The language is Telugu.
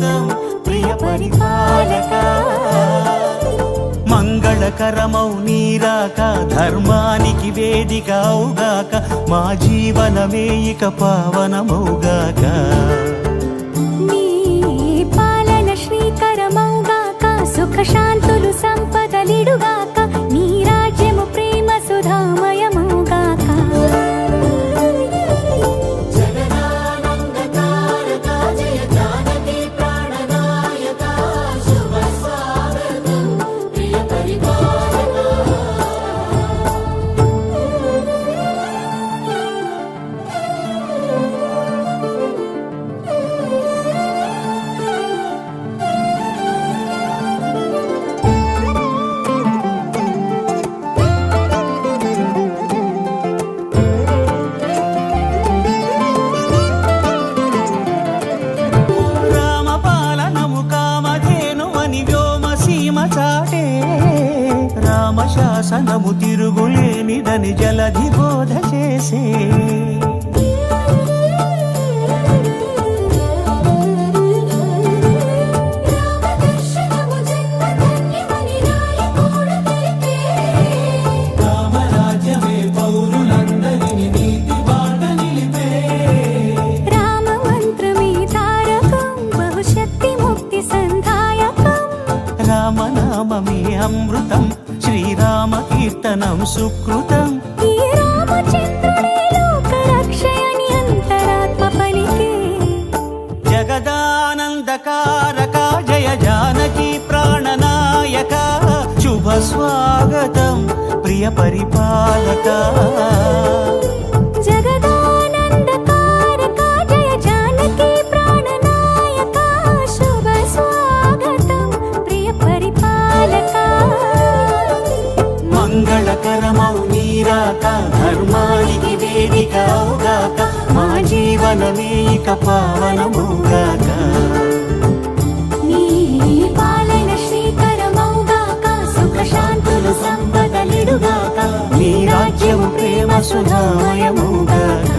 స్వాగతం ప్రియ పరిపాలక. మంగళకరమౌ నీరాక ధర్మానికి వేదిక అవుగాక, మా జీవనమే ఇక పావనమౌగాక. నీ పాలన శ్రీకరమౌగాక, సుఖ శాంతులు సంపదలిడుగాక, నీ రాజ్యము ప్రేమ సుధామయమౌగాక. రామశాసనము తిరుగులేనిదని జలధి బోధ చేసే, రామరాజ్యమే పౌరులందరినీ నీతి బాట నిలిపే, రామమంత్రమే తారకం బహుశక్తి ముక్తి సంధాయకం, రామనామమే అమృతం శ్రీరామ కీర్తనం సుకృతం. ఈ రామచంద్రుడే లోక రక్షయని అంతరాత్మ పలికే, జగదానందకారక జయ జానకి ప్రాణనాయక, శుభ స్వాగతం ప్రియ పరిపాలక. జగదానందకారక జయ జానకి ప్రాణనాయక, శుభ స్వాగతం ప్రియ పరిపాలక. మంగళకరమౌ నీరాక ధర్మానికి వేదిక అవుగాక, మా జీవనమే ఇక పావనమౌగాక. నీ పాలన శ్రీకరమౌగాక, సుఖ శాంతులు సంపదలిడుగాక, నీ రాజ్యము ప్రేమ సుధామయమౌగాక.